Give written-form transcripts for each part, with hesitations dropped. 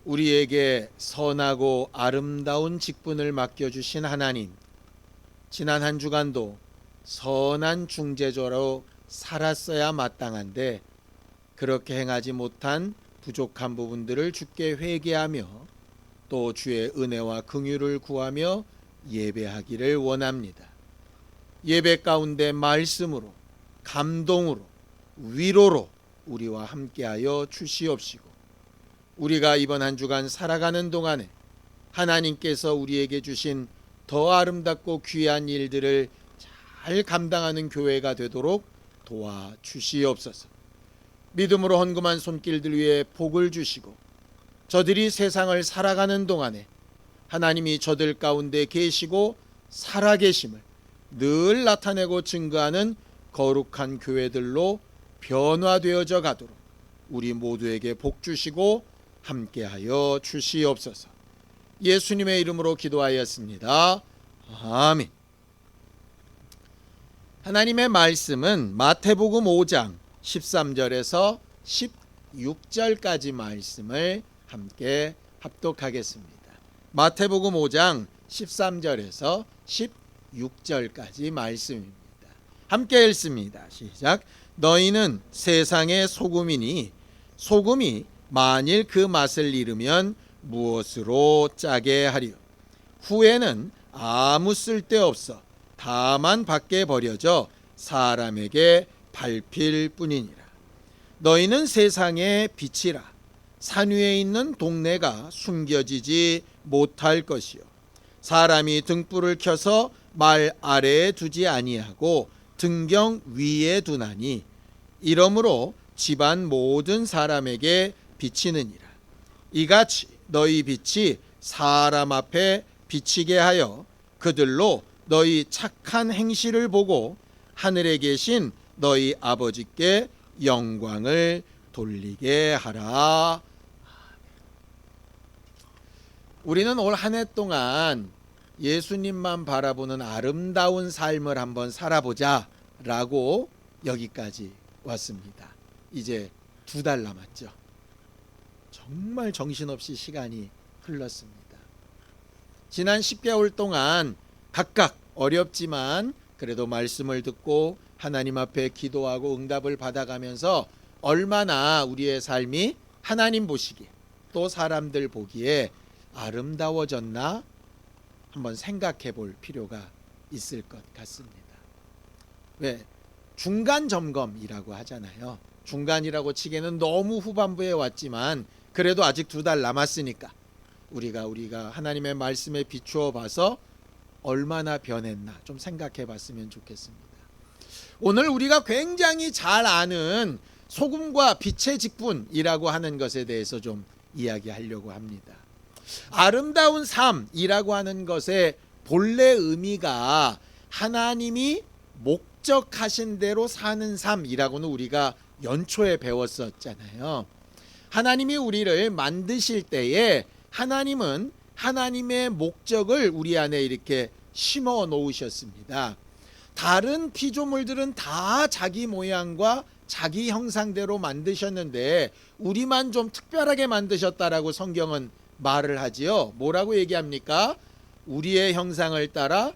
우리에게 선하고 아름다운 직분을 맡겨주신 하나님, 지난 한 주간도 선한 중재자로 살았어야 마땅한데 그렇게 행하지 못한 부족한 부분들을 주께 회개하며 또 주의 은혜와 긍휼을 구하며 예배하기를 원합니다. 예배 가운데 말씀으로, 감동으로, 위로로 우리와 함께하여 주시옵시고, 우리가 이번 한 주간 살아가는 동안에 하나님께서 우리에게 주신 더 아름답고 귀한 일들을 잘 감당하는 교회가 되도록 도와주시옵소서. 믿음으로 헌금한 손길들 위에 복을 주시고, 저들이 세상을 살아가는 동안에 하나님이 저들 가운데 계시고 살아계심을 늘 나타내고 증거하는 거룩한 교회들로 변화되어져 가도록 우리 모두에게 복 주시고 함께하여 주시옵소서. 예수님의 이름으로 기도하였습니다. 아멘. 하나님의 말씀은 마태복음 5장 13절에서 16절까지 말씀을 함께 합독하겠습니다. 마태복음 5장 13절에서 16절까지 말씀입니다. 함께 읽습니다. 시작. 너희는 세상의 소금이니 소금이 만일 그 맛을 잃으면 무엇으로 짜게 하리요? 후에는 아무 쓸데없어 다만 밖에 버려져 사람에게 밟힐 뿐이니라. 너희는 세상의 빛이라. 산 위에 있는 동네가 숨겨지지 못할 것이요, 사람이 등불을 켜서 말 아래에 두지 아니하고 등경 위에 두나니 이러므로 집안 모든 사람에게 비치느니라. 이같이 너희 빛이 사람 앞에 비치게 하여 그들로 너희 착한 행실을 보고 하늘에 계신 너희 아버지께 영광을 돌리게 하라. 우리는 올 한 해 동안 예수님만 바라보는 아름다운 삶을 한번 살아보자 라고 여기까지 왔습니다. 이제 2달 남았죠. 정말 정신없이 시간이 흘렀습니다. 지난 10개월 동안 각각 어렵지만 그래도 말씀을 듣고 하나님 앞에 기도하고 응답을 받아가면서 얼마나 우리의 삶이 하나님 보시기에 또 사람들 보기에 아름다워졌나 한번 생각해 볼 필요가 있을 것 같습니다. 왜? 중간 점검이라고 하잖아요. 중간이라고 치기에는 너무 후반부에 왔지만 그래도 아직 2달 남았으니까 우리가 하나님의 말씀에 비추어 봐서 얼마나 변했나 좀 생각해 봤으면 좋겠습니다. 오늘 우리가 굉장히 잘 아는 소금과 빛의 직분이라고 하는 것에 대해서 좀 이야기하려고 합니다. 아름다운 삶이라고 하는 것의 본래 의미가 하나님이 목적하신 대로 사는 삶이라고는 우리가 연초에 배웠었잖아요. 하나님이 우리를 만드실 때에 하나님은 하나님의 목적을 우리 안에 이렇게 심어 놓으셨습니다. 다른 피조물들은 다 자기 모양과 자기 형상대로 만드셨는데 우리만 좀 특별하게 만드셨다라고 성경은 말을 하지요. 뭐라고 얘기합니까? 우리의 형상을 따라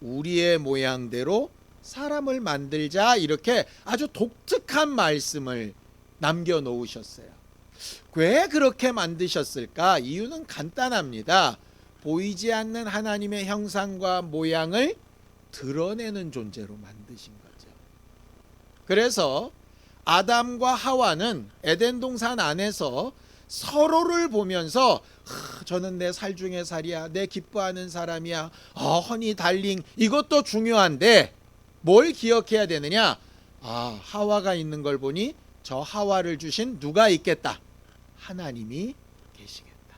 우리의 모양대로 사람을 만들자, 이렇게 아주 독특한 말씀을 남겨놓으셨어요. 왜 그렇게 만드셨을까? 이유는 간단합니다. 보이지 않는 하나님의 형상과 모양을 드러내는 존재로 만드신 거죠. 그래서 아담과 하와는 에덴 동산 안에서 서로를 보면서 저는 내 살 중에 살이야, 내 기뻐하는 사람이야, 허니 달링, 이것도 중요한데 뭘 기억해야 되느냐? 하와가 있는 걸 보니 저 하와를 주신 누가 있겠다? 하나님이 계시겠다.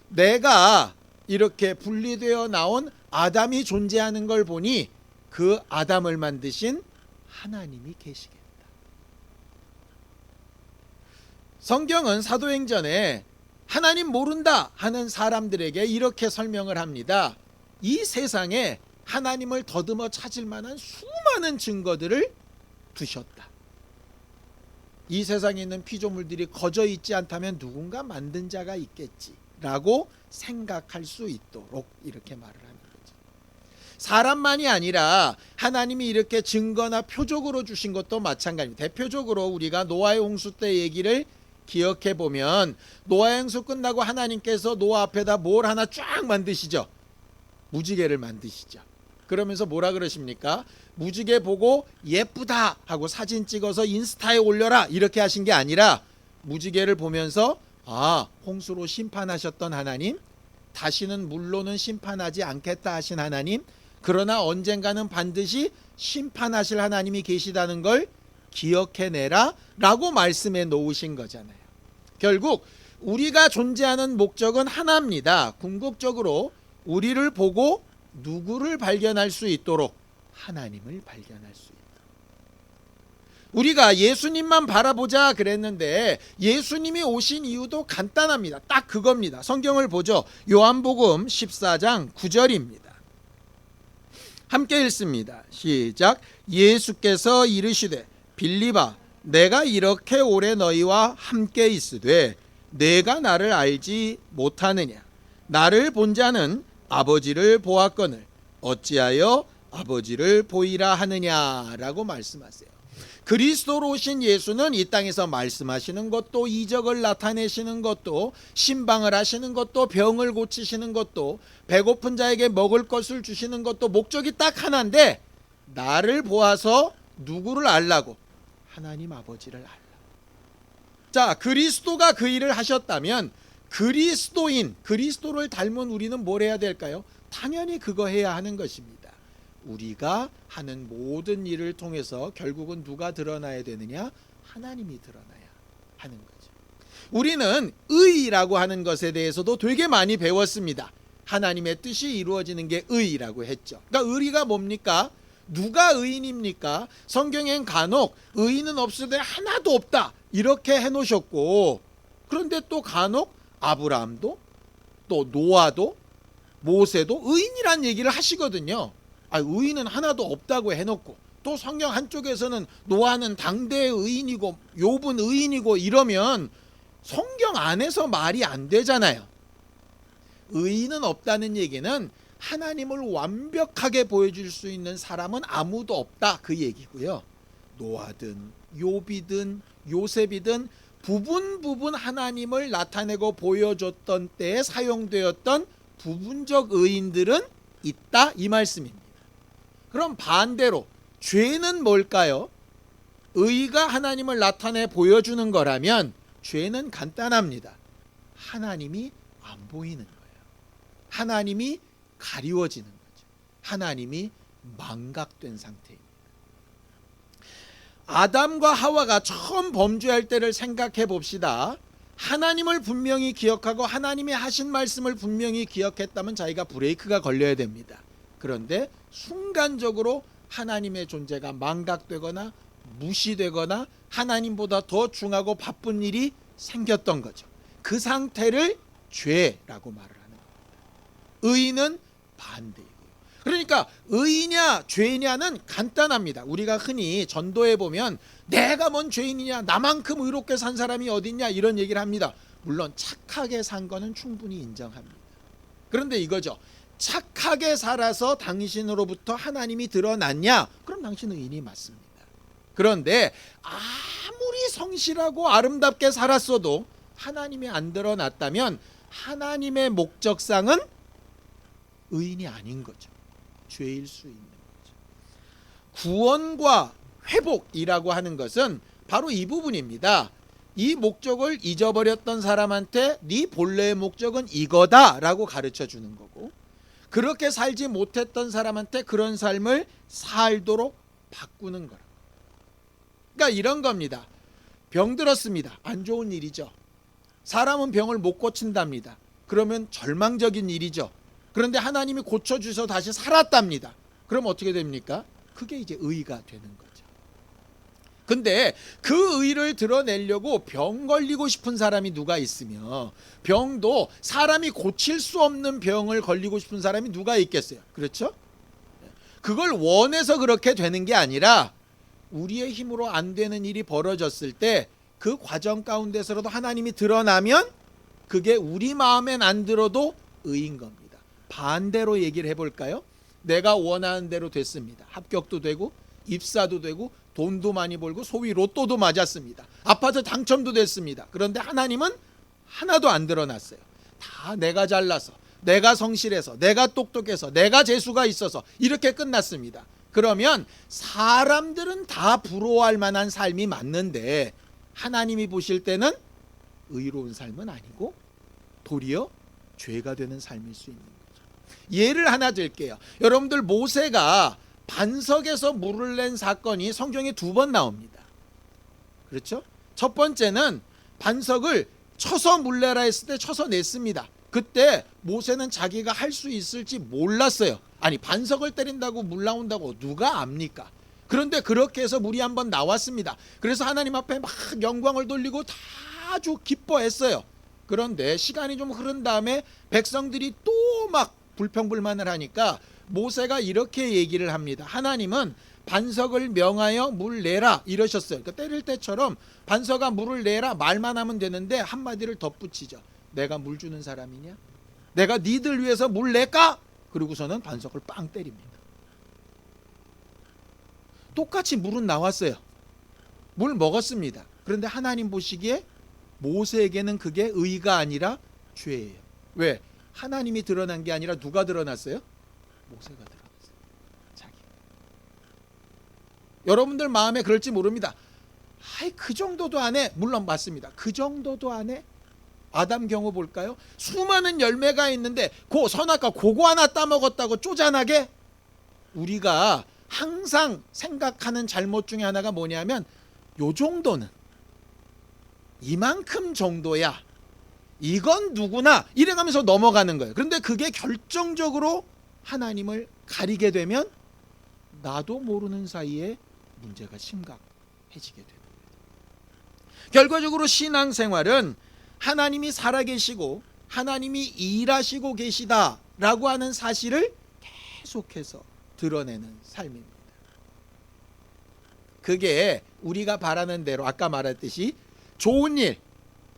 내가 이렇게 분리되어 나온 아담이 존재하는 걸 보니 그 아담을 만드신 하나님이 계시겠다. 성경은 사도행전에 하나님 모른다 하는 사람들에게 이렇게 설명을 합니다. 이 세상에 하나님을 더듬어 찾을 만한 수많은 증거들을 두셨다. 이 세상에 있는 피조물들이 거저 있지 않다면 누군가 만든 자가 있겠지라고 생각할 수 있도록 이렇게 말을 하는 거죠. 사람만이 아니라 하나님이 이렇게 증거나 표적으로 주신 것도 마찬가지입니다. 대표적으로 우리가 노아의 홍수 때 얘기를 기억해 보면 노아의 홍수 끝나고 하나님께서 노아 앞에다 뭘 하나 쫙 만드시죠. 무지개를 만드시죠. 그러면서 뭐라 그러십니까? 무지개 보고 예쁘다 하고 사진 찍어서 인스타에 올려라 이렇게 하신 게 아니라 무지개를 보면서 홍수로 심판하셨던 하나님, 다시는 물로는 심판하지 않겠다 하신 하나님, 그러나 언젠가는 반드시 심판하실 하나님이 계시다는 걸 기억해내라 라고 말씀해 놓으신 거잖아요. 결국 우리가 존재하는 목적은 하나입니다. 궁극적으로 우리를 보고 누구를 발견할 수 있도록 하나님을 발견할 수 있도록. 우리가 예수님만 바라보자 그랬는데 예수님이 오신 이유도 간단합니다. 딱 그겁니다. 성경을 보죠. 요한복음 14장 9절입니다. 함께 읽습니다. 시작. 예수께서 이르시되 빌립아 내가 이렇게 오래 너희와 함께 있으되 내가 나를 알지 못하느냐. 나를 본 자는 아버지를 보았거늘 어찌하여 아버지를 보이라 하느냐라고 말씀하세요. 그리스도로 오신 예수는 이 땅에서 말씀하시는 것도, 이적을 나타내시는 것도, 신방을 하시는 것도, 병을 고치시는 것도, 배고픈 자에게 먹을 것을 주시는 것도 목적이 딱 하나인데 나를 보아서 누구를 알라고? 하나님 아버지를 알라. 자, 그리스도가 그 일을 하셨다면 그리스도를 닮은 우리는 뭘 해야 될까요? 당연히 그거 해야 하는 것입니다. 우리가 하는 모든 일을 통해서 결국은 누가 드러나야 되느냐? 하나님이 드러나야 하는 거죠. 우리는 의라고 하는 것에 대해서도 되게 많이 배웠습니다. 하나님의 뜻이 이루어지는 게 의라고 했죠. 그러니까 의가 뭡니까? 누가 의인입니까? 성경엔 간혹 의인은 없으되 하나도 없다 이렇게 해놓으셨고, 그런데 또 간혹 아브라함도 또 노아도 모세도 의인이란 얘기를 하시거든요. 의인은 하나도 없다고 해놓고 또 성경 한쪽에서는 노아는 당대의 의인이고 욥은 의인이고 이러면 성경 안에서 말이 안 되잖아요. 의인은 없다는 얘기는 하나님을 완벽하게 보여줄 수 있는 사람은 아무도 없다 그 얘기고요. 노아든 욥이든 요셉이든 부분 하나님을 나타내고 보여줬던 때에 사용되었던 부분적 의인들은 있다 이 말씀입니다. 그럼 반대로 죄는 뭘까요? 의가 하나님을 나타내 보여주는 거라면 죄는 간단합니다. 하나님이 안 보이는 거예요. 하나님이 가리워지는 거죠. 하나님이 망각된 상태입니다. 아담과 하와가 처음 범죄할 때를 생각해 봅시다. 하나님을 분명히 기억하고 하나님이 하신 말씀을 분명히 기억했다면 자기가 브레이크가 걸려야 됩니다. 그런데 순간적으로 하나님의 존재가 망각되거나 무시되거나 하나님보다 더 중하고 바쁜 일이 생겼던 거죠. 그 상태를 죄라고 말을 하는 겁니다. 의인은 반대이고요. 그러니까 의냐 죄냐는 간단합니다. 우리가 흔히 전도에 보면 내가 뭔 죄인이냐, 나만큼 의롭게 산 사람이 어딨냐 이런 얘기를 합니다. 물론 착하게 산 거는 충분히 인정합니다. 그런데 이거죠. 착하게 살아서 당신으로부터 하나님이 드러났냐? 그럼 당신은 의인이 맞습니다. 그런데 아무리 성실하고 아름답게 살았어도 하나님이 안 드러났다면 하나님의 목적상은 의인이 아닌 거죠. 죄일 수 있는 거죠. 구원과 회복이라고 하는 것은 바로 이 부분입니다. 이 목적을 잊어버렸던 사람한테 네 본래의 목적은 이거다라고 가르쳐 주는 거고, 그렇게 살지 못했던 사람한테 그런 삶을 살도록 바꾸는 거라. 그러니까 이런 겁니다. 병 들었습니다. 안 좋은 일이죠. 사람은 병을 못 고친답니다. 그러면 절망적인 일이죠. 그런데 하나님이 고쳐주셔서 다시 살았답니다. 그럼 어떻게 됩니까? 그게 이제 의가 되는 거죠. 근데 그 의를 드러내려고 병 걸리고 싶은 사람이 누가 있으며, 병도 사람이 고칠 수 없는 병을 걸리고 싶은 사람이 누가 있겠어요? 그렇죠? 그걸 원해서 그렇게 되는 게 아니라 우리의 힘으로 안 되는 일이 벌어졌을 때 그 과정 가운데서라도 하나님이 드러나면 그게 우리 마음엔 안 들어도 의인 겁니다. 반대로 얘기를 해볼까요? 내가 원하는 대로 됐습니다. 합격도 되고 입사도 되고 돈도 많이 벌고 소위 로또도 맞았습니다. 아파트 당첨도 됐습니다. 그런데 하나님은 하나도 안 드러났어요. 다 내가 잘나서, 내가 성실해서, 내가 똑똑해서, 내가 재수가 있어서 이렇게 끝났습니다. 그러면 사람들은 다 부러워할 만한 삶이 맞는데 하나님이 보실 때는 의로운 삶은 아니고 도리어 죄가 되는 삶일 수 있는 거죠. 예를 하나 들게요. 여러분들 모세가 반석에서 물을 낸 사건이 성경에 2번 나옵니다. 그렇죠? 첫 번째는 반석을 쳐서 물 내라 했을 때 쳐서 냈습니다. 그때 모세는 자기가 할 수 있을지 몰랐어요. 아니, 반석을 때린다고 물 나온다고 누가 압니까? 그런데 그렇게 해서 물이 한번 나왔습니다. 그래서 하나님 앞에 막 영광을 돌리고 다 아주 기뻐했어요. 그런데 시간이 좀 흐른 다음에 백성들이 또 막 불평불만을 하니까 모세가 이렇게 얘기를 합니다. 하나님은 반석을 명하여 물 내라 이러셨어요. 그러니까 때릴 때처럼 반석아 물을 내라 말만 하면 되는데 한마디를 덧붙이죠. 내가 물 주는 사람이냐? 내가 니들 위해서 물 낼까? 그러고서는 반석을 빵 때립니다. 똑같이 물은 나왔어요. 물 먹었습니다. 그런데 하나님 보시기에 모세에게는 그게 의가 아니라 죄예요. 왜? 하나님이 드러난 게 아니라 누가 드러났어요? 모세가 드러났어요. 자기. 여러분들 마음에 그럴지 모릅니다. 아이, 그 정도도 안 해. 물론 맞습니다. 그 정도도 안 해. 아담 경우 볼까요? 수많은 열매가 있는데 그 선악과 그거 하나 따먹었다고 쪼잔하게? 우리가 항상 생각하는 잘못 중에 하나가 뭐냐면 요 정도는, 이만큼 정도야, 이건 누구나 이래가면서 넘어가는 거예요. 그런데 그게 결정적으로 하나님을 가리게 되면 나도 모르는 사이에 문제가 심각해지게 됩니다. 결과적으로 신앙생활은 하나님이 살아계시고 하나님이 일하시고 계시다라고 하는 사실을 계속해서 드러내는 삶입니다. 그게 우리가 바라는 대로 아까 말했듯이 좋은 일,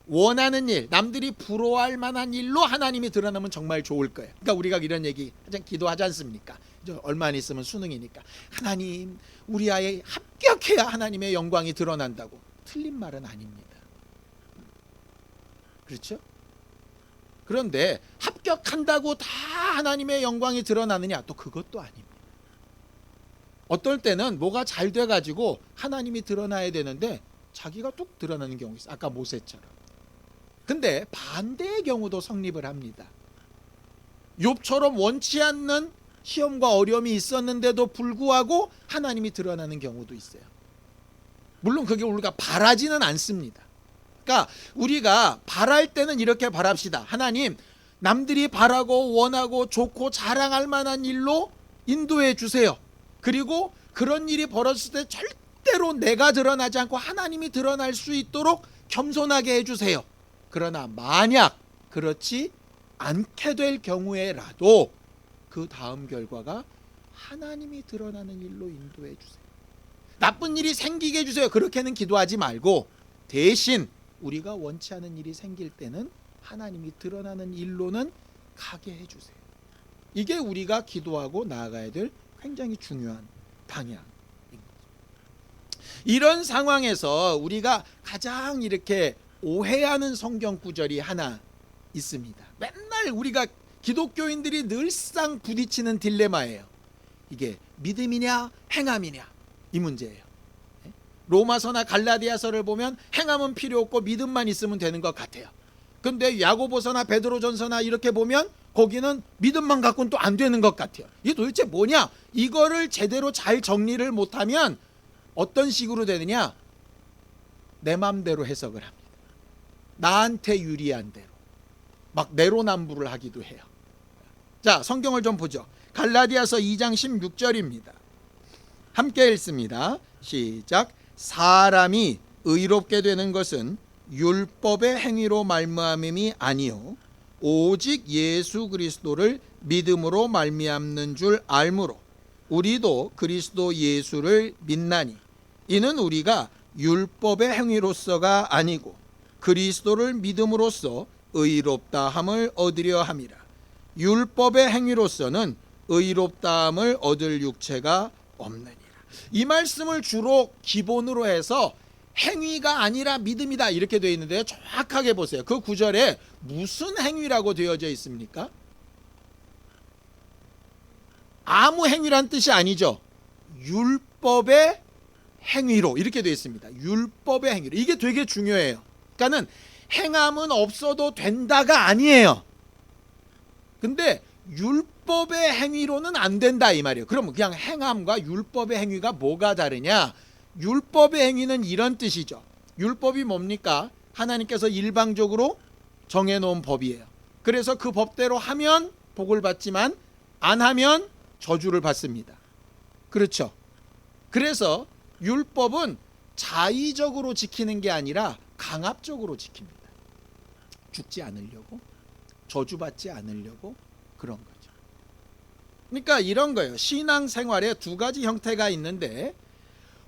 원하는 일, 남들이 부러워할 만한 일로 하나님이 드러나면 정말 좋을 거예요. 그러니까 우리가 이런 얘기 기도하지 않습니까? 이제 얼마 안 있으면 수능이니까 하나님, 우리 아이 합격해야 하나님의 영광이 드러난다고. 틀린 말은 아닙니다. 그렇죠? 그런데 합격한다고 다 하나님의 영광이 드러나느냐? 또 그것도 아닙니다. 어떨 때는 뭐가 잘 돼가지고 하나님이 드러나야 되는데 자기가 뚝 드러나는 경우 있어요. 아까 모세처럼. 근데 반대의 경우도 성립을 합니다. 욥처럼 원치 않는 시험과 어려움이 있었는데도 불구하고 하나님이 드러나는 경우도 있어요. 물론 그게 우리가 바라지는 않습니다. 그러니까 우리가 바랄 때는 이렇게 바랍시다. 하나님, 남들이 바라고 원하고 좋고 자랑할 만한 일로 인도해 주세요. 그리고 그런 일이 벌어졌을 때 절대로 내가 드러나지 않고 하나님이 드러날 수 있도록 겸손하게 해주세요. 그러나 만약 그렇지 않게 될 경우에라도 그 다음 결과가 하나님이 드러나는 일로 인도해 주세요. 나쁜 일이 생기게 해주세요. 그렇게는 기도하지 말고 대신 우리가 원치 않은 일이 생길 때는 하나님이 드러나는 일로는 가게 해주세요. 이게 우리가 기도하고 나아가야 될 굉장히 중요한 방향인 거죠. 이런 상황에서 우리가 가장 이렇게 오해하는 성경 구절이 하나 있습니다. 맨날 우리가 기독교인들이 늘상 부딪히는 딜레마예요. 이게 믿음이냐 행함이냐 이 문제예요. 로마서나 갈라디아서를 보면 행함은 필요 없고 믿음만 있으면 되는 것 같아요. 근데 야고보서나 베드로전서나 이렇게 보면 거기는 믿음만 갖고는 또 안 되는 것 같아요. 이게 도대체 뭐냐? 이거를 제대로 잘 정리를 못하면 어떤 식으로 되느냐? 내 맘대로 해석을 합니다. 나한테 유리한 대로 막 내로남불을 하기도 해요. 자, 성경을 좀 보죠. 갈라디아서 2장 16절입니다. 함께 읽습니다. 시작. 사람이 의롭게 되는 것은 율법의 행위로 말미암음이 아니요 오직 예수 그리스도를 믿음으로 말미암는 줄 알므로 우리도 그리스도 예수를 믿나니 이는 우리가 율법의 행위로서가 아니고 그리스도를 믿음으로써 의롭다함을 얻으려 함이라. 율법의 행위로서는 의롭다함을 얻을 육체가 없느니라. 이 말씀을 주로 기본으로 해서 행위가 아니라 믿음이다 이렇게 되어 있는데요. 정확하게 보세요. 그 구절에 무슨 행위라고 되어져 있습니까? 아무 행위란 뜻이 아니죠. 율법의 행위로 이렇게 되어 있습니다. 율법의 행위로. 이게 되게 중요해요. 그러니까는 행함은 없어도 된다가 아니에요. 근데 율법의 행위로는 안 된다 이 말이에요. 그럼 그냥 행함과 율법의 행위가 뭐가 다르냐? 율법의 행위는 이런 뜻이죠. 율법이 뭡니까? 하나님께서 일방적으로 정해놓은 법이에요. 그래서 그 법대로 하면 복을 받지만 안 하면 저주를 받습니다. 그렇죠? 그래서 율법은 자의적으로 지키는 게 아니라 강압적으로 지킵니다. 죽지 않으려고, 저주받지 않으려고 그런 거죠. 그러니까 이런 거예요. 신앙생활에 두 가지 형태가 있는데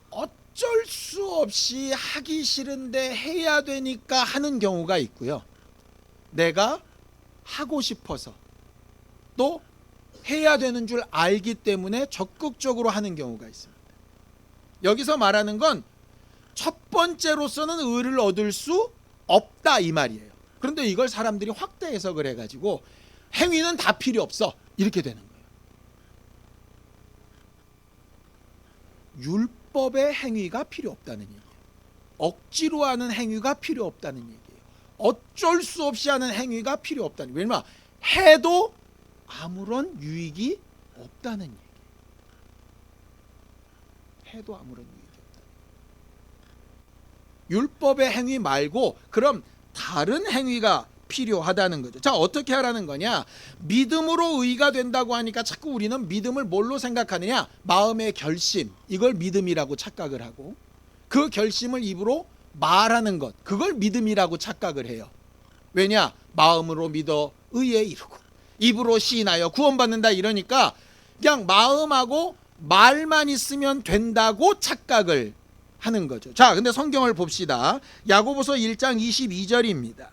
어쩔 수 없이 하기 싫은데 해야 되니까 하는 경우가 있고요. 내가 하고 싶어서 또 해야 되는 줄 알기 때문에 적극적으로 하는 경우가 있습니다. 여기서 말하는 건 첫 번째로서는 의를 얻을 수 없다 이 말이에요. 그런데 이걸 사람들이 확대 해석을 해가지고 행위는 다 필요 없어 이렇게 되는 거예요. 율법의 행위가 필요 없다는 얘기예요. 억지로 하는 행위가 필요 없다는 얘기예요. 어쩔 수 없이 하는 행위가 필요 없다는 얘기예요. 왜냐면 해도 아무런 유익이 없다는 얘기예요. 해도 아무런 유익이 없다. 율법의 행위 말고 그럼 다른 행위가 필요하다는 거죠. 자, 어떻게 하라는 거냐? 믿음으로 의가 된다고 하니까 자꾸 우리는 믿음을 뭘로 생각하느냐? 마음의 결심, 이걸 믿음이라고 착각을 하고 그 결심을 입으로 말하는 것, 그걸 믿음이라고 착각을 해요. 왜냐? 마음으로 믿어 의에 이르고 입으로 시인하여 구원받는다 이러니까 그냥 마음하고 말만 있으면 된다고 착각을 하는 거죠. 자, 근데 성경을 봅시다. 야고보서 1장 22절입니다.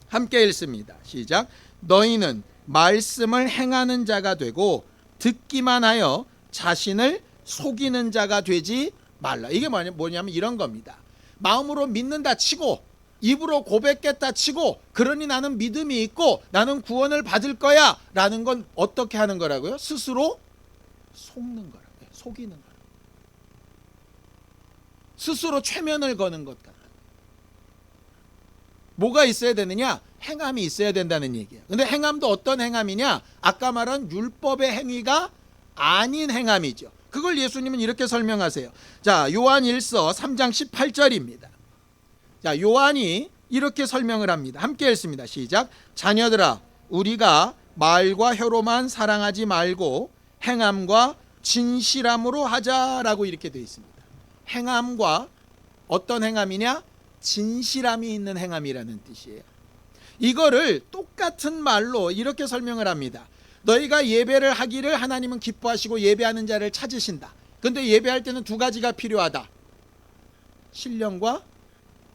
함께 읽습니다. 시작. 너희는 말씀을 행하는 자가 되고 듣기만 하여 자신을 속이는 자가 되지 말라. 이게 뭐냐면 이런 겁니다. 마음으로 믿는다 치고 입으로 고백했다 치고 그러니 나는 믿음이 있고 나는 구원을 받을 거야 라는 건 어떻게 하는 거라고요? 스스로 속는 거라고요. 속이는 거라고요. 스스로 최면을 거는 것 같다. 뭐가 있어야 되느냐? 행함이 있어야 된다는 얘기예요. 근데 행함도 어떤 행함이냐? 아까 말한 율법의 행위가 아닌 행함이죠. 그걸 예수님은 이렇게 설명하세요. 자, 요한 1서 3장 18절입니다. 자, 요한이 이렇게 설명을 합니다. 함께 읽습니다. 시작. 자녀들아, 우리가 말과 혀로만 사랑하지 말고 행함과 진실함으로 하자라고 이렇게 되어 있습니다. 행함과 어떤 행함이냐? 진실함이 있는 행함이라는 뜻이에요. 이거를 똑같은 말로 이렇게 설명을 합니다. 너희가 예배를 하기를 하나님은 기뻐하시고 예배하는 자를 찾으신다. 그런데 예배할 때는 두 가지가 필요하다. 신령과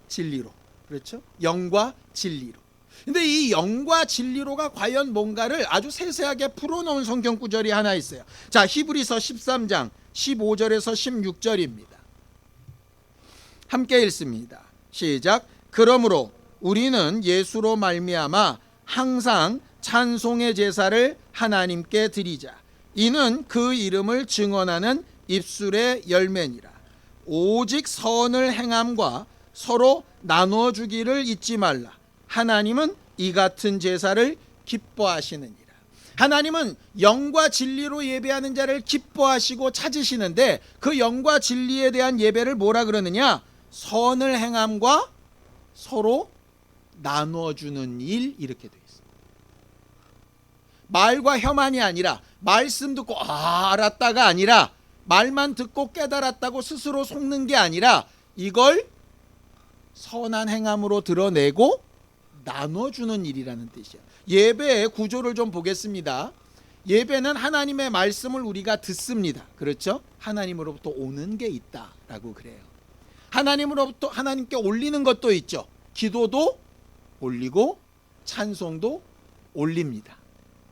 진리로. 그렇죠? 영과 진리로. 근데 이 영과 진리로가 과연 뭔가를 아주 세세하게 풀어놓은 성경 구절이 하나 있어요. 자, 히브리서 13장 15절에서 16절입니다. 함께 읽습니다. 시작. 그러므로 우리는 예수로 말미암아 항상 찬송의 제사를 하나님께 드리자. 이는 그 이름을 증언하는 입술의 열매니라. 오직 선을 행함과 서로 나눠주기를 잊지 말라. 하나님은 이 같은 제사를 기뻐하시느니라. 하나님은 영과 진리로 예배하는 자를 기뻐하시고 찾으시는데 그 영과 진리에 대한 예배를 뭐라 그러느냐? 선을 행함과 서로 나눠주는 일 이렇게 되어 있습니다. 말과 혀만이 아니라 말씀 듣고 알았다가 아니라 말만 듣고 깨달았다고 스스로 속는 게 아니라 이걸 선한 행함으로 드러내고 나눠주는 일이라는 뜻이에요. 예배의 구조를 좀 보겠습니다. 예배는 하나님의 말씀을 우리가 듣습니다. 그렇죠? 하나님으로부터 오는 게 있다라고 그래요. 하나님으로부터 하나님께 올리는 것도 있죠. 기도도 올리고 찬송도 올립니다.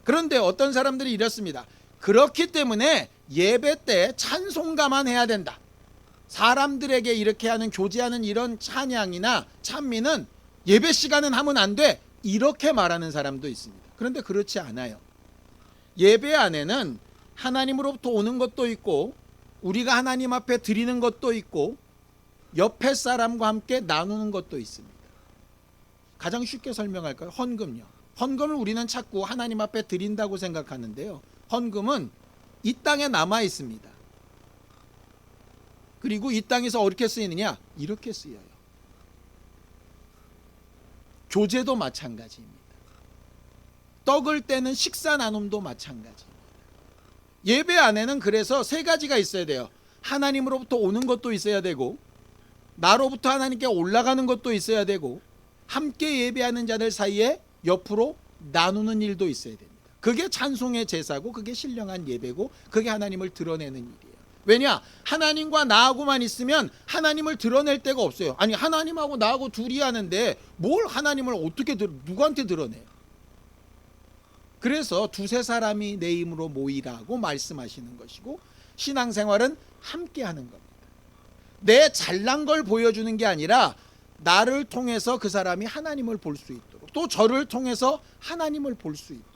그런데 어떤 사람들이 이렇습니다. 그렇기 때문에 예배 때 찬송가만 해야 된다. 사람들에게 이렇게 하는 교제하는 이런 찬양이나 찬미는 예배 시간은 하면 안 돼. 이렇게 말하는 사람도 있습니다. 그런데 그렇지 않아요. 예배 안에는 하나님으로부터 오는 것도 있고 우리가 하나님 앞에 드리는 것도 있고 옆에 사람과 함께 나누는 것도 있습니다. 가장 쉽게 설명할까요? 헌금요. 헌금을 우리는 자꾸 하나님 앞에 드린다고 생각하는데요. 헌금은 이 땅에 남아 있습니다. 그리고 이 땅에서 어떻게 쓰이느냐? 이렇게 쓰여요. 교제도 마찬가지입니다. 떡을 떼는 식사 나눔도 마찬가지입니다. 예배 안에는 그래서 세 가지가 있어야 돼요. 하나님으로부터 오는 것도 있어야 되고 나로부터 하나님께 올라가는 것도 있어야 되고 함께 예배하는 자들 사이에 옆으로 나누는 일도 있어야 됩니다. 그게 찬송의 제사고 그게 신령한 예배고 그게 하나님을 드러내는 일이에요. 왜냐? 하나님과 나하고만 있으면 하나님을 드러낼 데가 없어요. 아니 하나님하고 나하고 둘이 하는데 뭘 하나님을 어떻게 누구한테 드러내요? 그래서 두세 사람이 내 이름으로 모이라고 말씀하시는 것이고 신앙생활은 함께 하는 겁니다. 내 잘난 걸 보여주는 게 아니라 나를 통해서 그 사람이 하나님을 볼 수 있도록 또 저를 통해서 하나님을 볼 수 있도록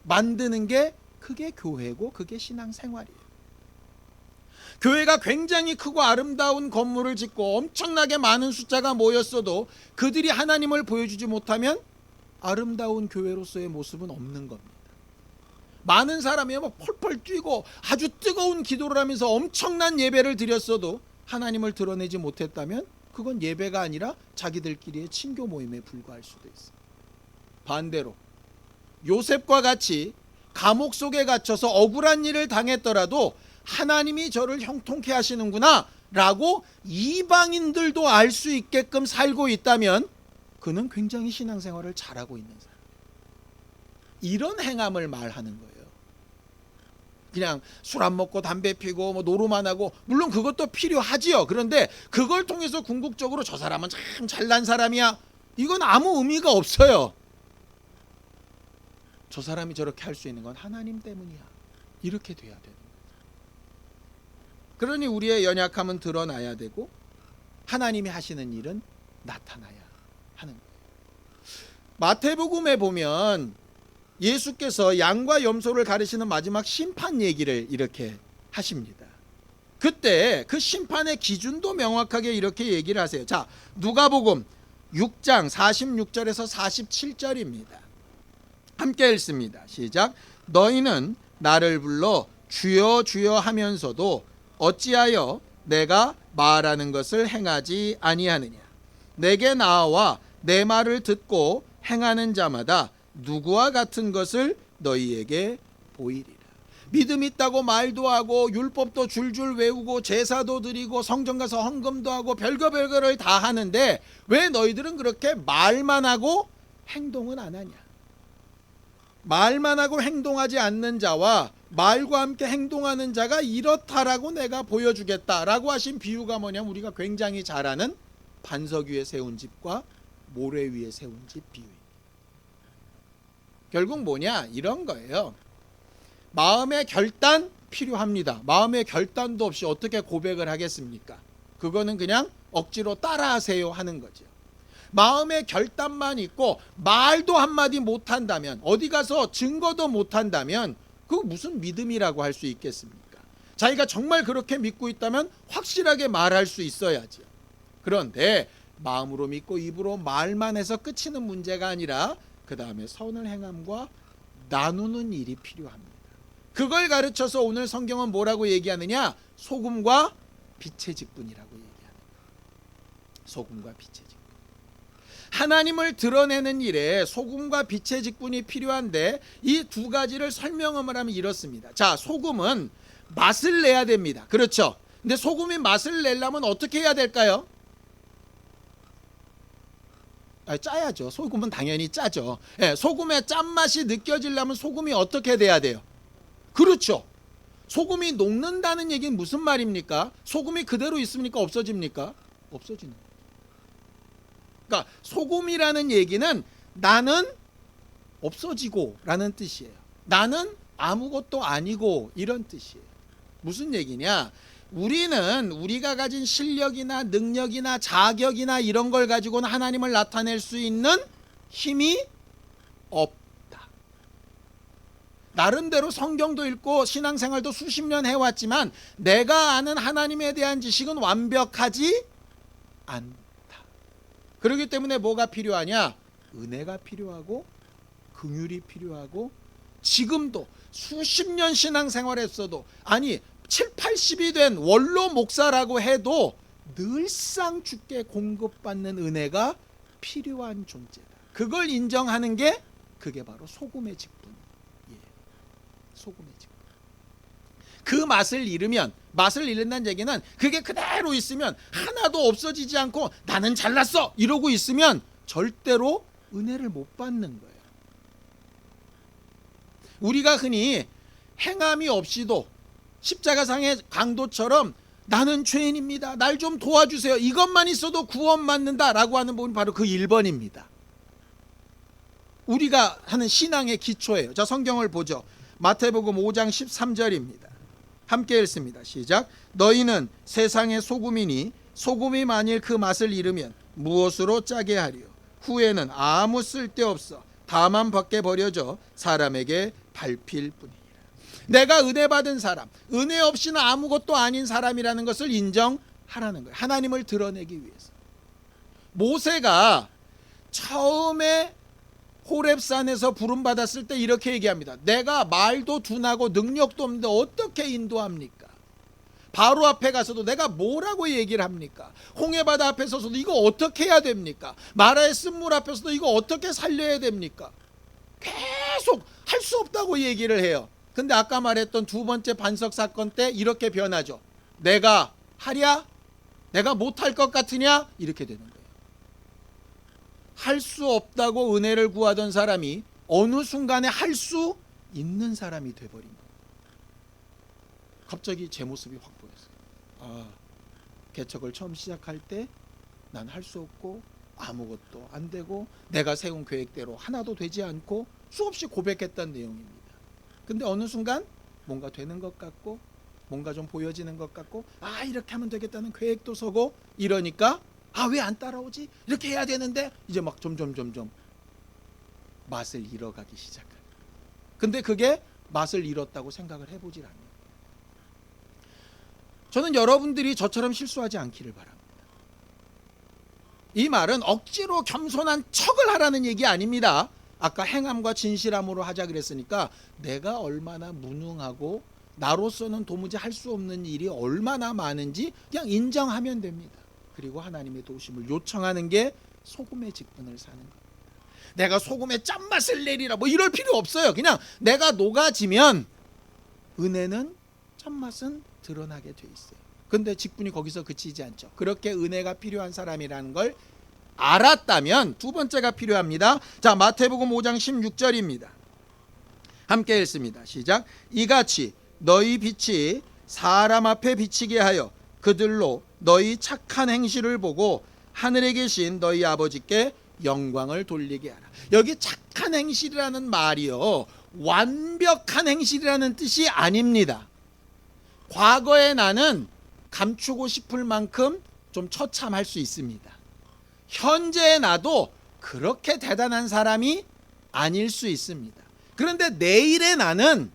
만드는 게 그게 교회고 그게 신앙생활이에요. 교회가 굉장히 크고 아름다운 건물을 짓고 엄청나게 많은 숫자가 모였어도 그들이 하나님을 보여주지 못하면 아름다운 교회로서의 모습은 없는 겁니다. 많은 사람이 막 펄펄 뛰고 아주 뜨거운 기도를 하면서 엄청난 예배를 드렸어도 하나님을 드러내지 못했다면 그건 예배가 아니라 자기들끼리의 친교 모임에 불과할 수도 있습니다. 반대로 요셉과 같이 감옥 속에 갇혀서 억울한 일을 당했더라도 하나님이 저를 형통케 하시는구나 라고 이방인들도 알 수 있게끔 살고 있다면 그는 굉장히 신앙생활을 잘하고 있는 사람. 이런 행함을 말하는 거예요. 그냥 술 안 먹고 담배 피고 뭐 노름만 하고 물론 그것도 필요하지요. 그런데 그걸 통해서 궁극적으로 저 사람은 참 잘난 사람이야. 이건 아무 의미가 없어요. 저 사람이 저렇게 할 수 있는 건 하나님 때문이야. 이렇게 돼야 되는 거예요. 그러니 우리의 연약함은 드러나야 되고 하나님이 하시는 일은 나타나야 하는 거예요. 마태복음에 보면 예수께서 양과 염소를 가르치는 마지막 심판 얘기를 이렇게 하십니다. 그때 그 심판의 기준도 명확하게 이렇게 얘기를 하세요. 자, 누가복음 6장 46절에서 47절입니다. 함께 읽습니다. 시작. 너희는 나를 불러 주여 주여 하면서도 어찌하여 내가 말하는 것을 행하지 아니하느냐. 내게 나와 내 말을 듣고 행하는 자마다 누구와 같은 것을 너희에게 보이리라. 믿음 있다고 말도 하고 율법도 줄줄 외우고 제사도 드리고 성전 가서 헌금도 하고 별거를 다 하는데 왜 너희들은 그렇게 말만 하고 행동은 안 하냐. 말만 하고 행동하지 않는 자와 말과 함께 행동하는 자가 이렇다라고 내가 보여주겠다라고 하신 비유가 뭐냐면 우리가 굉장히 잘 아는 반석 위에 세운 집과 모래 위에 세운 집 비유입니다. 결국 뭐냐 이런 거예요. 마음의 결단 필요합니다. 마음의 결단도 없이 어떻게 고백을 하겠습니까? 그거는 그냥 억지로 따라하세요 하는 거죠. 마음의 결단만 있고 말도 한마디 못한다면 어디 가서 증거도 못한다면 그거 무슨 믿음이라고 할 수 있겠습니까? 자기가 정말 그렇게 믿고 있다면 확실하게 말할 수 있어야죠. 그런데 마음으로 믿고 입으로 말만 해서 끝이는 문제가 아니라 그 다음에 선을 행함과 나누는 일이 필요합니다. 그걸 가르쳐서 오늘 성경은 뭐라고 얘기하느냐? 소금과 빛의 직분이라고 얘기하는 거예요. 소금과 빛의 직분. 하나님을 드러내는 일에 소금과 빛의 직분이 필요한데 이 두 가지를 설명을 하면 이렇습니다. 자, 소금은 맛을 내야 됩니다. 그렇죠? 근데 소금이 맛을 내려면 어떻게 해야 될까요? 짜야죠. 소금은 당연히 짜죠. 예, 소금의 짠맛이 느껴지려면 소금이 어떻게 돼야 돼요? 그렇죠. 소금이 녹는다는 얘기는 무슨 말입니까? 소금이 그대로 있습니까? 없어집니까? 없어지는 거예요. 그러니까 소금이라는 얘기는 나는 없어지고 라는 뜻이에요. 나는 아무것도 아니고 이런 뜻이에요. 무슨 얘기냐? 우리는 우리가 가진 실력이나 능력이나 자격이나 이런 걸 가지고는 하나님을 나타낼 수 있는 힘이 없다. 나름대로 성경도 읽고 신앙생활도 수십 년 해왔지만 내가 아는 하나님에 대한 지식은 완벽하지 않다. 그렇기 때문에 뭐가 필요하냐? 은혜가 필요하고 긍휼이 필요하고, 지금도 수십 년 신앙생활했어도, 아니 7, 80이 된 원로 목사라고 해도 늘상 주께 공급받는 은혜가 필요한 존재다. 그걸 인정하는 게 그게 바로 소금의 직분. 소금의 직분. 그 맛을 잃으면, 맛을 잃는다는 얘기는 그게 그대로 있으면 하나도 없어지지 않고 나는 잘났어 이러고 있으면 절대로 은혜를 못 받는 거예요. 우리가 흔히 행함이 없이도 십자가상의 강도처럼 나는 죄인입니다, 날 좀 도와주세요, 이것만 있어도 구원받는다 라고 하는 부분이 바로 그 1번입니다. 우리가 하는 신앙의 기초예요. 자, 성경을 보죠. 마태복음 5장 13절입니다. 함께 읽습니다. 시작. 너희는 세상의 소금이니 소금이 만일 그 맛을 잃으면 무엇으로 짜게 하리요? 후에는 아무 쓸데없어 다만 밖에 버려져 사람에게 밟힐 뿐이니라. 내가 은혜 받은 사람, 은혜 없이는 아무것도 아닌 사람이라는 것을 인정하라는 거예요. 하나님을 드러내기 위해서. 모세가 처음에 호렙산에서 부름받았을 때 이렇게 얘기합니다. 내가 말도 둔하고 능력도 없는데 어떻게 인도합니까? 바로 앞에 가서도 내가 뭐라고 얘기를 합니까? 홍해바다 앞에 서서도 이거 어떻게 해야 됩니까? 마라의 쓴물 앞에서도 이거 어떻게 살려야 됩니까? 계속 할 수 없다고 얘기를 해요. 근데 아까 말했던 두 번째 반석 사건 때 이렇게 변하죠. 내가 하랴? 내가 못할 것 같으냐? 이렇게 되는 거예요. 할 수 없다고 은혜를 구하던 사람이 어느 순간에 할 수 있는 사람이 돼버린 거예요. 갑자기 제 모습이 확 보였어요. 개척을 처음 시작할 때 난 할 수 없고 아무것도 안 되고 내가 세운 계획대로 하나도 되지 않고 수없이 고백했던 내용입니다. 근데 어느 순간 뭔가 되는 것 같고 뭔가 좀 보여지는 것 같고 이렇게 하면 되겠다는 계획도 서고 이러니까 왜 안 따라오지? 이렇게 해야 되는데 이제 막 점점 맛을 잃어가기 시작해요. 근데 그게 맛을 잃었다고 생각을 해보질 않아요. 저는 여러분들이 저처럼 실수하지 않기를 바랍니다. 이 말은 억지로 겸손한 척을 하라는 얘기 아닙니다. 아까 행함과 진실함으로 하자 그랬으니까 내가 얼마나 무능하고 나로서는 도무지 할 수 없는 일이 얼마나 많은지 그냥 인정하면 됩니다. 그리고 하나님의 도우심을 요청하는 게 소금의 직분을 사는 겁니다. 내가 소금의 짠맛을 내리라 뭐 이럴 필요 없어요. 그냥 내가 녹아지면 은혜는 짠맛은 드러나게 돼 있어요. 근데 직분이 거기서 그치지 않죠. 그렇게 은혜가 필요한 사람이라는 걸 알았다면 두 번째가 필요합니다. 자, 마태복음 5장 16절입니다. 함께 읽습니다. 시작. 이같이 너희 빛이 사람 앞에 비치게 하여 그들로 너희 착한 행실을 보고 하늘에 계신 너희 아버지께 영광을 돌리게 하라. 여기 착한 행실이라는 말이요, 완벽한 행실이라는 뜻이 아닙니다. 과거에 나는 감추고 싶을 만큼 좀 처참할 수 있습니다. 현재의 나도 그렇게 대단한 사람이 아닐 수 있습니다. 그런데 내일의 나는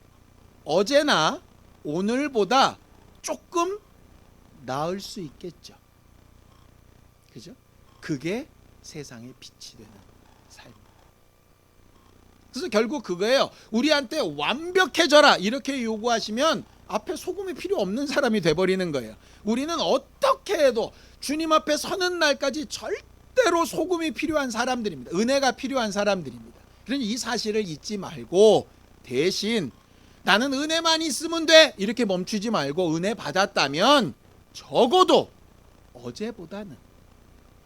어제나 오늘보다 조금 나을 수 있겠죠. 그죠? 그게 세상의 빛이 되는 삶입니다. 그래서 결국 그거예요. 우리한테 완벽해져라 이렇게 요구하시면 앞에 소금이 필요 없는 사람이 돼버리는 거예요. 우리는 어떻게 해도 주님 앞에 서는 날까지 절대로 소금이 필요한 사람들입니다. 은혜가 필요한 사람들입니다. 그러니 이 사실을 잊지 말고 대신 나는 은혜만 있으면 돼 이렇게 멈추지 말고 은혜 받았다면 적어도 어제보다는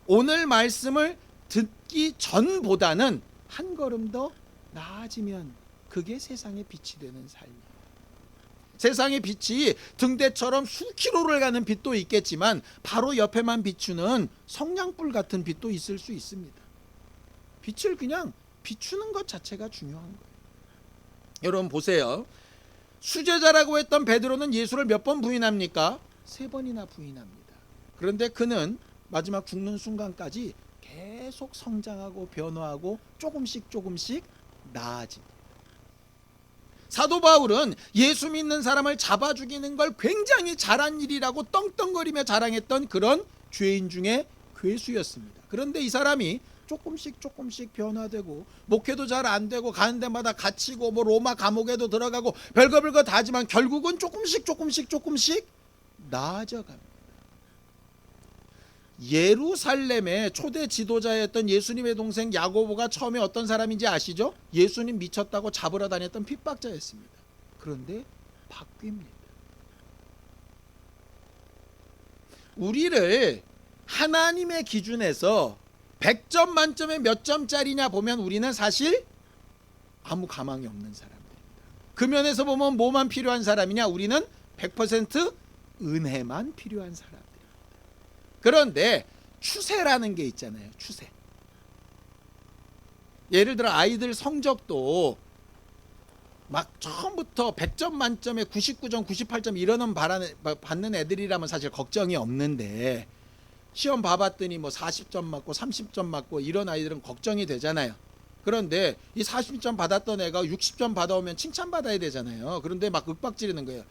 오늘 말씀을 듣기 전보다는 한 걸음 더 나아지면 그게 세상의 빛이 되는 삶이에요. 세상의 빛이 등대처럼 수킬로를 가는 빛도 있겠지만 바로 옆에만 비추는 성냥불 같은 빛도 있을 수 있습니다. 빛을 그냥 비추는 것 자체가 중요한 거예요. 여러분 보세요. 수제자라고 했던 베드로는 예수를 몇 번 부인합니까? 3번이나 부인합니다. 그런데 그는 마지막 죽는 순간까지 계속 성장하고 변화하고 조금씩 나아집니다. 사도 바울은 예수 믿는 사람을 잡아 죽이는 걸 굉장히 잘한 일이라고 떵떵거리며 자랑했던 그런 죄인 중에 괴수였습니다. 그런데 이 사람이 조금씩 변화되고 목회도 잘 안 되고 가는 데마다 갇히고 뭐 로마 감옥에도 들어가고 별거 다 하지만 결국은 조금씩 나아져갑니다. 예루살렘의 초대 지도자였던 예수님의 동생 야고보가 처음에 어떤 사람인지 아시죠? 예수님 미쳤다고 잡으러 다녔던 핍박자였습니다. 그런데 바뀝니다. 우리를 하나님의 기준에서 100점 만점에 몇 점짜리냐 보면 우리는 사실 아무 가망이 없는 사람들입니다. 그 면에서 보면 뭐만 필요한 사람이냐? 우리는 100% 은혜만 필요한 사람들입니다. 그런데 추세라는 게 있잖아요. 추세. 예를 들어 아이들 성적도 막 처음부터 100점 만점에 99점, 98점 이러는 받는 애들이라면 사실 걱정이 없는데 시험 봐봤더니 뭐 40점 맞고 30점 맞고 이런 아이들은 걱정이 되잖아요. 그런데 이 40점 받았던 애가 60점 받아오면 칭찬받아야 되잖아요. 그런데 막 윽박지르는 거예요.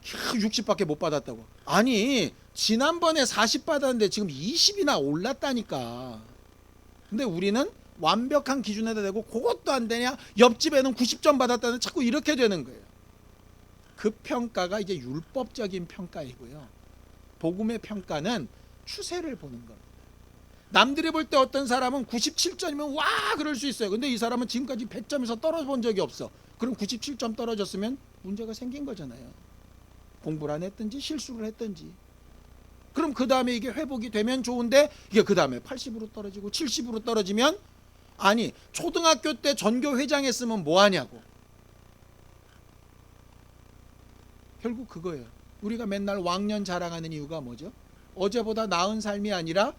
60밖에 못 받았다고. 아니 지난번에 40 받았는데 지금 20이나 올랐다니까. 근데 우리는 완벽한 기준에다 대고 그것도 안 되냐? 옆집에는 90점 받았다는 자꾸 이렇게 되는 거예요. 그 평가가 이제 율법적인 평가이고요. 복음의 평가는 추세를 보는 겁니다. 남들이 볼 때 어떤 사람은 97점이면 와 그럴 수 있어요. 근데 이 사람은 지금까지 100점에서 떨어져 본 적이 없어. 그럼 97점 떨어졌으면 문제가 생긴 거잖아요. 공부를 안 했든지 실수를 했든지. 그럼 그 다음에 이게 회복이 되면 좋은데 이게 그 다음에 80으로 떨어지고 70으로 떨어지면 아니 초등학교 때 전교 회장했으면 뭐하냐고. 결국 그거예요. 우리가 맨날 왕년 자랑하는 이유가 뭐죠? 어제보다 나은 삶이 아니라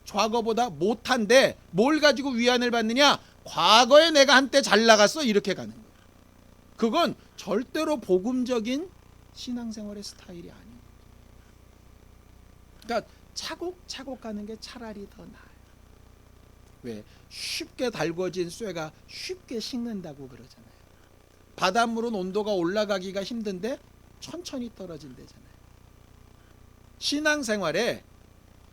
과거보다 못한데 뭘 가지고 위안을 받느냐? 과거에 내가 한때 잘 나갔어 이렇게 가는 거예요. 그건 절대로 복음적인 신앙생활의 스타일이 아니에요. 그러니까 차곡차곡 가는 게 차라리 더 나아요. 왜? 쉽게 달궈진 쇠가 쉽게 식는다고 그러잖아요. 바닷물은 온도가 올라가기가 힘든데 천천히 떨어진대잖아요. 신앙생활에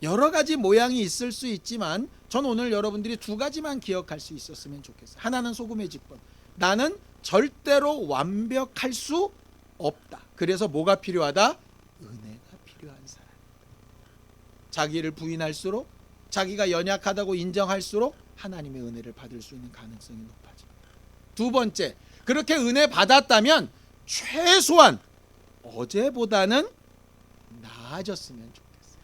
여러 가지 모양이 있을 수 있지만 전 오늘 여러분들이 2가지만 기억할 수 있었으면 좋겠어요. 하나는 소금의 직분. 나는 절대로 완벽할 수 없다. 그래서 뭐가 필요하다? 은혜가 필요한 사람. 자기를 부인할수록 자기가 연약하다고 인정할수록 하나님의 은혜를 받을 수 있는 가능성이 높아집니다. 2번째, 그렇게 은혜 받았다면 최소한 어제보다는 나아졌으면 좋겠어요.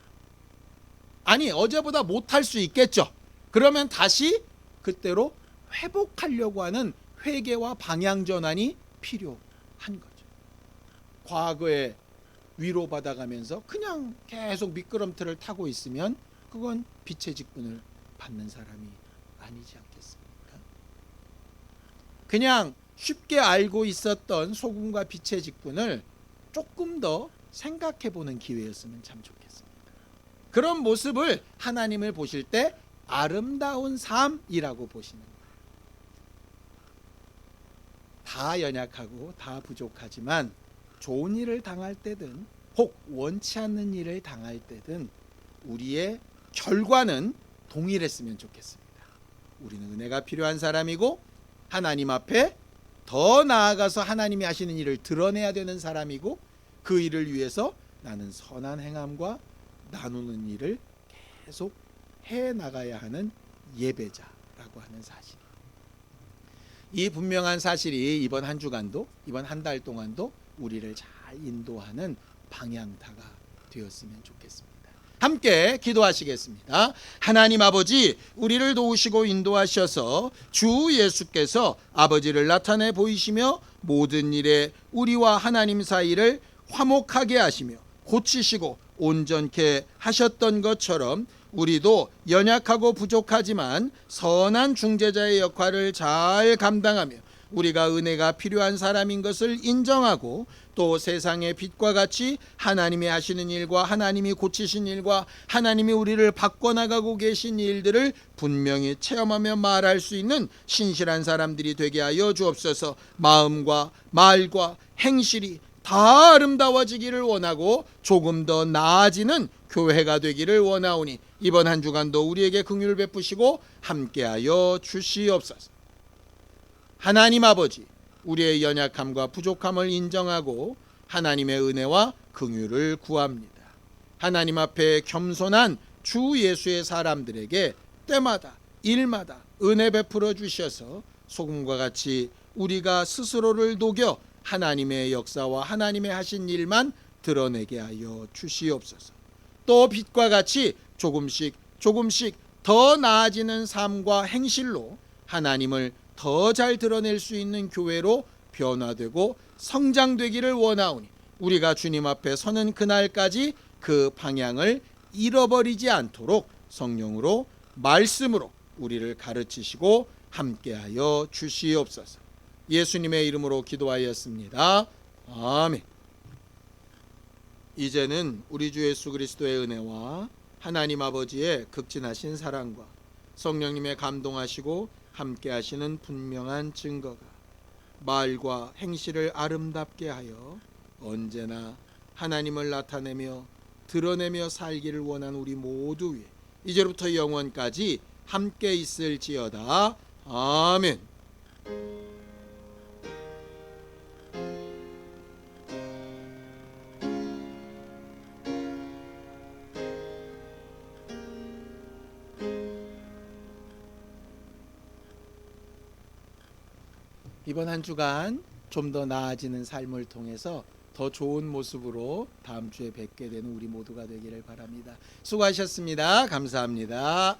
아니 어제보다 못할 수 있겠죠. 그러면 다시 그때로 회복하려고 하는 회개와 방향 전환이 필요한 거죠. 과거에 위로받아가면서 그냥 계속 미끄럼틀을 타고 있으면 그건 빛의 직분을 받는 사람이 아니지 않겠습니까? 그냥 쉽게 알고 있었던 소금과 빛의 직분을 조금 더 생각해보는 기회였으면 참 좋겠습니다. 그런 모습을 하나님을 보실 때 아름다운 삶이라고 보시는 거예요. 다 연약하고 다 부족하지만 좋은 일을 당할 때든 혹 원치 않는 일을 당할 때든 우리의 결과는 동일했으면 좋겠습니다. 우리는 은혜가 필요한 사람이고 하나님 앞에 더 나아가서 하나님이 하시는 일을 드러내야 되는 사람이고 그 일을 위해서 나는 선한 행함과 나누는 일을 계속 해나가야 하는 예배자라고 하는 사실. 이 분명한 사실이 이번 한 주간도 이번 한 달 동안도 우리를 잘 인도하는 방향타가 되었으면 좋겠습니다. 함께 기도하시겠습니다. 하나님 아버지, 우리를 도우시고 인도하셔서 주 예수께서 아버지를 나타내 보이시며 모든 일에 우리와 하나님 사이를 화목하게 하시며 고치시고 온전케 하셨던 것처럼 우리도 연약하고 부족하지만 선한 중재자의 역할을 잘 감당하며 우리가 은혜가 필요한 사람인 것을 인정하고 또 세상의 빛과 같이 하나님이 하시는 일과 하나님이 고치신 일과 하나님이 우리를 바꿔나가고 계신 일들을 분명히 체험하며 말할 수 있는 신실한 사람들이 되게 하여 주옵소서. 마음과 말과 행실이 다 아름다워지기를 원하고 조금 더 나아지는 교회가 되기를 원하오니 이번 한 주간도 우리에게 긍휼을 베푸시고 함께하여 주시옵소서. 하나님 아버지, 우리의 연약함과 부족함을 인정하고 하나님의 은혜와 긍휼을 구합니다. 하나님 앞에 겸손한 주 예수의 사람들에게 때마다 일마다 은혜 베풀어 주셔서 소금과 같이 우리가 스스로를 녹여 하나님의 역사와 하나님의 하신 일만 드러내게 하여 주시옵소서. 또 빛과 같이 조금씩 더 나아지는 삶과 행실로 하나님을 더 잘 드러낼 수 있는 교회로 변화되고 성장되기를 원하오니 우리가 주님 앞에 서는 그날까지 그 방향을 잃어버리지 않도록 성령으로 말씀으로 우리를 가르치시고 함께하여 주시옵소서. 예수님의 이름으로 기도하였습니다. 아멘. 이제는 우리 주 예수 그리스도의 은혜와 하나님 아버지의 극진하신 사랑과 성령님의 감동하시고 함께 하시는 분명한 증거가 말과 행실을 아름답게 하여 언제나 하나님을 나타내며 드러내며 살기를 원하는 우리 모두 위에 이제부터 영원까지 함께 있을지어다. 아멘. 이번 한 주간 좀 더 나아지는 삶을 통해서 더 좋은 모습으로 다음 주에 뵙게 되는 우리 모두가 되기를 바랍니다. 수고하셨습니다. 감사합니다.